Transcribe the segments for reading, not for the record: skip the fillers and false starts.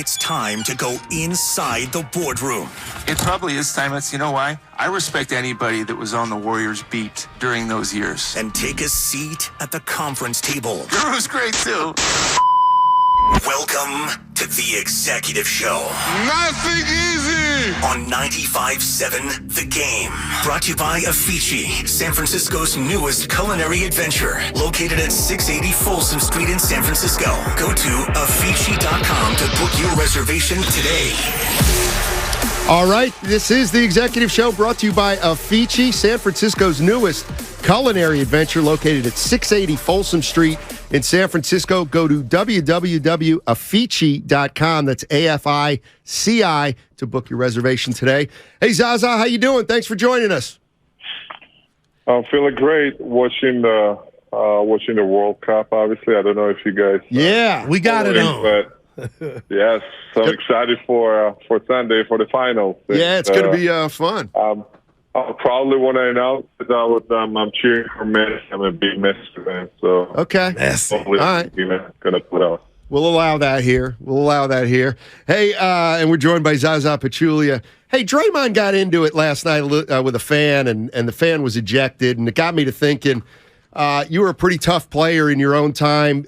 It's time to go inside the boardroom. It probably is time. You know why? I respect anybody that was on the Warriors beat during those years. And take a seat at the conference table. Guru's great, too. Welcome to the Executive Show. Nothing easy! On 95.7 The Game. Brought to you by Afici, San Francisco's newest culinary adventure. Located at 680 Folsom Street in San Francisco. Go to Afici.com to book your reservation today. All right, this is the Executive Show brought to you by Afici, San Francisco's newest culinary adventure, located at 680 Folsom Street in San Francisco. Go to www.afici.com. That's AFICI to book your reservation today. Hey, Zaza, how you doing? Thanks for joining us. I'm feeling great watching the World Cup. Obviously, I don't know if you guys. We got it on. But yes, so I'm excited for Sunday for the finals. It's going to be fun. I'll probably want to announce that I'm cheering for Messi. I'm a big Messi fan, so okay. Hopefully, all right, going to put out. We'll allow that here. Hey, and we're joined by Zaza Pachulia. Hey, Draymond got into it last night with a fan, and the fan was ejected, and it got me to thinking, you were a pretty tough player in your own time.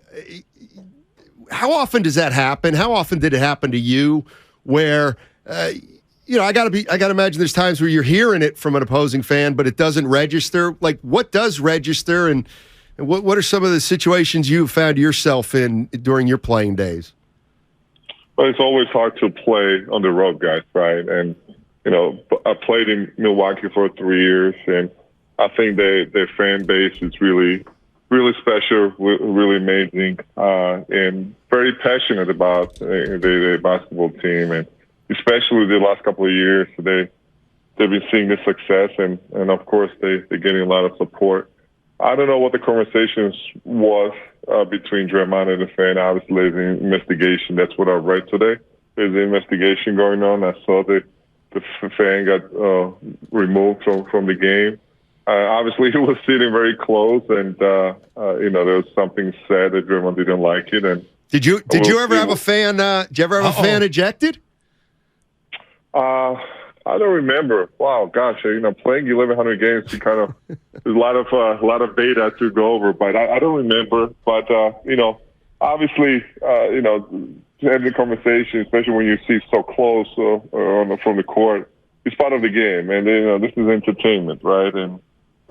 How often does that happen? How often did it happen to you where, I got to imagine there's times where you're hearing it from an opposing fan, but it doesn't register. Like, what does register, and what are some of the situations you've found yourself in during your playing days? Well, it's always hard to play on the road, guys, right? And, I played in Milwaukee for 3 years, and I think their fan base is really, really special, really amazing, and very passionate about the basketball team. And especially the last couple of years, they've been seeing the success, and of course, they're getting a lot of support. I don't know what the conversations was between Draymond and the fan. Obviously, there's an investigation. That's what I read today. There's an investigation going on. I saw the fan got removed from the game. Obviously, he was sitting very close, and there was something said that Draymond didn't like it. And did you ever have a fan? Did you ever have a fan ejected? I don't remember. Wow, gosh, playing 1,100 games, there's a lot of data to go over, but I don't remember. But obviously, having the conversation, especially when you see so close from the court, it's part of the game, and this is entertainment, right? And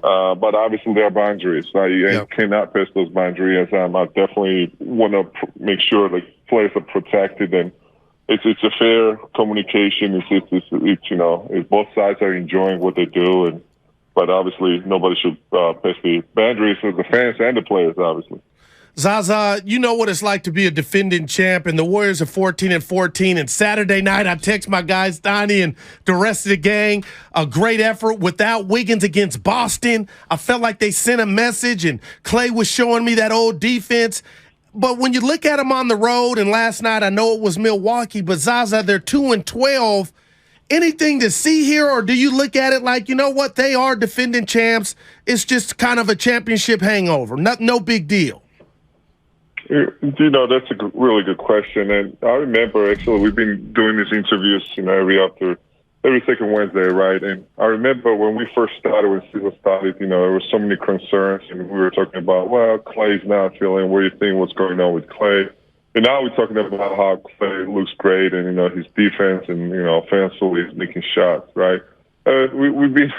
but obviously there are boundaries. You cannot pass those boundaries. I definitely want to make sure the players are protected, and it's a fair communication. It's both sides are enjoying what they do, but obviously nobody should pass the boundaries for the fans and the players, obviously. Zaza, you know what it's like to be a defending champ, and the Warriors are 14-14. And Saturday night, I text my guys, Steiny and the rest of the gang, a great effort without Wiggins against Boston. I felt like they sent a message, and Clay was showing me that old defense. But when you look at them on the road, and last night I know it was Milwaukee, but Zaza, they're 2-12. Anything to see here, or do you look at it like, you know what, they are defending champs. It's just kind of a championship hangover. No big deal. That's a really good question. And I remember, actually, we've been doing these interviews, every second Wednesday, right? And I remember when we first started, when season started, there were so many concerns, and we were talking about, well, Clay's not feeling. What do you think? What's going on with Clay? And now we're talking about how Clay looks great, and his defense, and offensively he's making shots, right? We've been,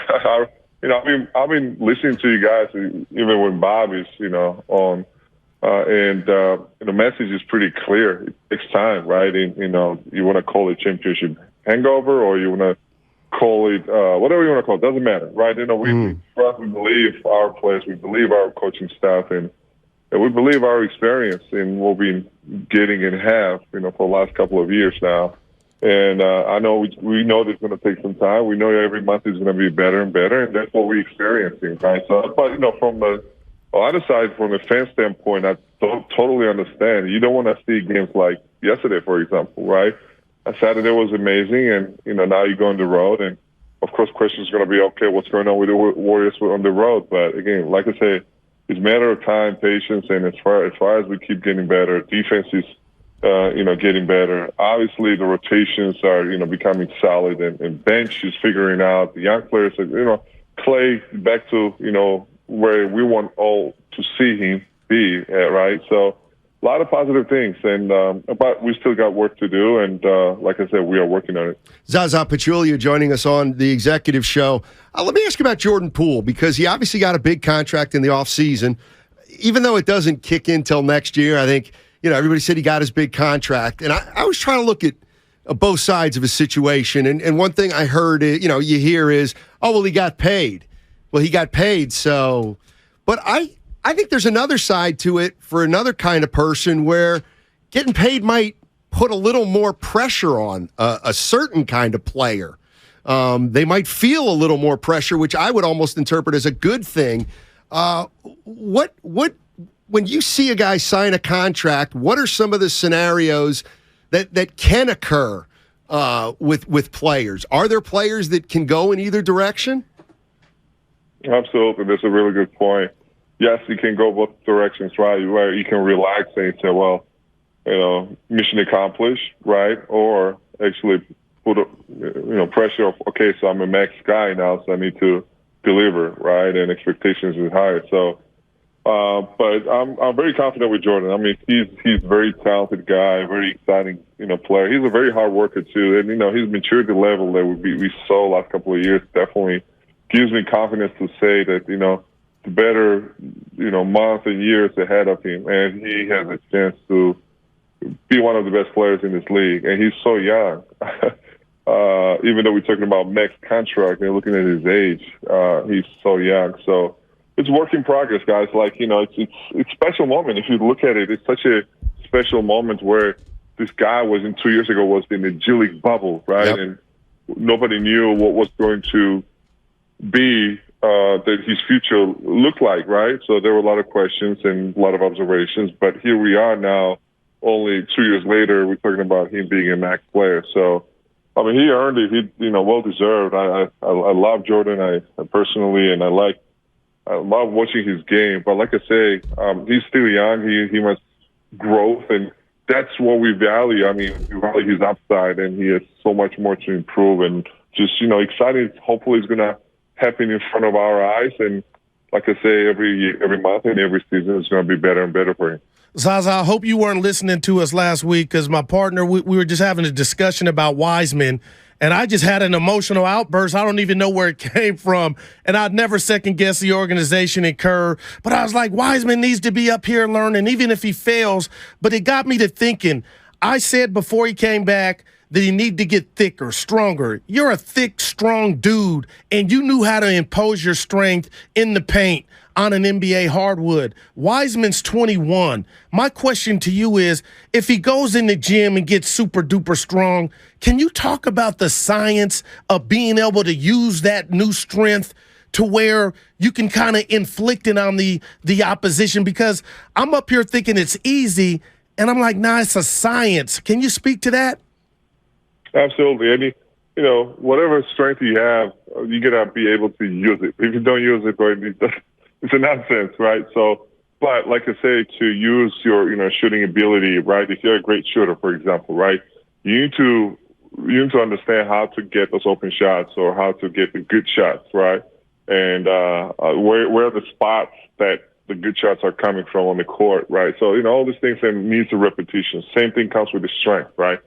I've been listening to you guys, even when Bob is, on. The message is pretty clear. It takes time, right? And, you want to call it championship hangover, or you want to call it whatever you want to call it. Doesn't matter, right? We believe our players, we believe our coaching staff, and we believe our experience in what we've been getting and have, for the last couple of years now. And I know we know it's going to take some time. We know every month is going to be better and better, and that's what we're experiencing, right? So, but from the other side, from a fan standpoint, I totally understand. You don't want to see games like yesterday, for example, right? Saturday was amazing, and now you go on the road, and of course, questions are going to be, okay, what's going on with the Warriors on the road? But again, like I said, it's a matter of time, patience, and as far as we keep getting better, defense is getting better. Obviously, the rotations are, becoming solid, and bench is figuring out. The young players, Clay back to, where we want all to see him be at, right? So a lot of positive things, but we still got work to do, and like I said, we are working on it. Zaza Pachulia joining us on the executive show. Let me ask you about Jordan Poole, because he obviously got a big contract in the offseason. Even though it doesn't kick in till next year, I think, everybody said he got his big contract. And I was trying to look at both sides of his situation. And one thing I heard, you hear is, oh, well, he got paid. Well, he got paid, so. But I think there's another side to it for another kind of person where getting paid might put a little more pressure on a certain kind of player. They might feel a little more pressure, which I would almost interpret as a good thing. When you see a guy sign a contract, what are some of the scenarios that can occur with players? Are there players that can go in either direction? Absolutely. That's a really good point. Yes, you can go both directions, right? Where you can relax and say, well, mission accomplished, right? Or actually put pressure of, okay, so I'm a max guy now, so I need to deliver, right? And expectations is higher. So, but I'm very confident with Jordan. I mean, he's a very talented guy, very exciting, player. He's a very hard worker too, and his maturity level that we saw last couple of years definitely gives me confidence to say that the better months and years ahead of him, and he has a chance to be one of the best players in this league. And he's so young. Even though we're talking about max contract and looking at his age, he's so young. So it's work in progress, guys. Like, it's a special moment. If you look at it, it's such a special moment where this guy was 2 years ago was in the G League bubble, right? Yep. And nobody knew what was going to be that his future looked like, right? So there were a lot of questions and a lot of observations. But here we are now, only 2 years later, we're talking about him being a max player. So, I mean, he earned it. He, well deserved. I love Jordan. I personally, and I love watching his game. But like I say, he's still young. He must growth, and that's what we value. I mean, we value his upside, and he has so much more to improve. And just exciting. Hopefully, it's gonna happen in front of our eyes. And like I say, every month and every season is gonna be better and better for him. Zaza, I hope you weren't listening to us last week, because my partner, we were just having a discussion about Wiseman, and I just had an emotional outburst. I don't even know where it came from, and I'd never second-guess the organization and Kerr, but I was like, Wiseman needs to be up here learning, even if he fails. But it got me to thinking. I said before he came back that he needed to get thicker, stronger. You're a thick, strong dude, and you knew how to impose your strength in the paint on an NBA hardwood. Wiseman's 21. My question to you is, if he goes in the gym and gets super duper strong, can you talk about the science of being able to use that new strength to where you can kind of inflict it on the opposition? Because I'm up here thinking it's easy, and I'm like, nah, it's a science. Can you speak to that? Absolutely. I mean, whatever strength you have, you gotta be able to use it. If you don't use it, it's a nonsense, right? So, but like I say, to use your, shooting ability, right? If you're a great shooter, for example, right? You need to understand how to get those open shots or how to get the good shots, right? And where are the spots that the good shots are coming from on the court, right? So, all these things needs a repetition. Same thing comes with the strength, right?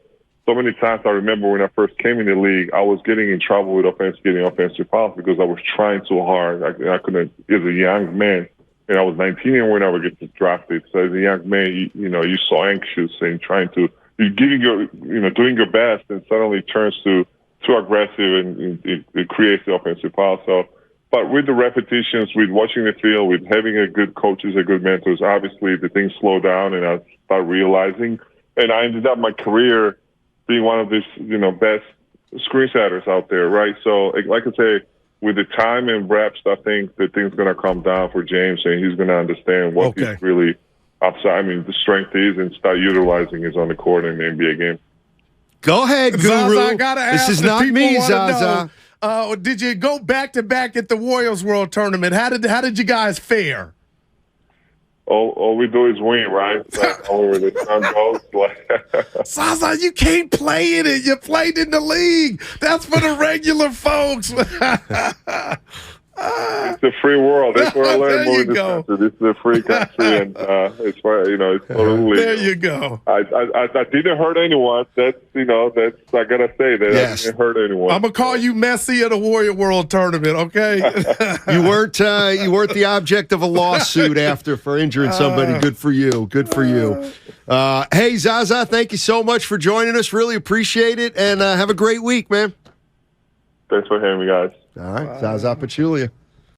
So many times I remember when I first came in the league, I was getting in trouble with getting offensive fouls because I was trying so hard. I couldn't, as a young man, and I was 19 and when I would get drafted. So as a young man, you're so anxious and you're giving doing your best, and suddenly it turns too aggressive, and it creates the offensive foul. So, but with the repetitions, with watching the field, with having a good coaches, a good mentors, obviously the things slow down, and I start realizing, and I ended up my career being one of these, best screen setters out there, right? So, like I say, with the time and reps, I think the thing's going to come down for James, and he's going to understand what he's really upside. I mean, the strength is, and start utilizing it on the court in the NBA game. Go ahead, Guru. Zaza, I gotta ask, this is not me, Zaza. Did you go back-to-back at the Warriors World Tournament? How did you guys fare? all we do is win, right? Like, however the sun goes, like. Zaza, you can't play in it. You played in the league. That's for the regular folks. It's a free world. That's where I learned more in this country. This is a free country, and it's where it's totally. There you go. I didn't hurt anyone. That's I gotta say that I didn't hurt anyone. I'm gonna call you Messi at a Warrior World Tournament. Okay. You weren't the object of a lawsuit for injuring somebody. Good for you. Good for you. Hey Zaza, thank you so much for joining us. Really appreciate it, and have a great week, man. Thanks for having me, guys. All right, Zaza Pachulia.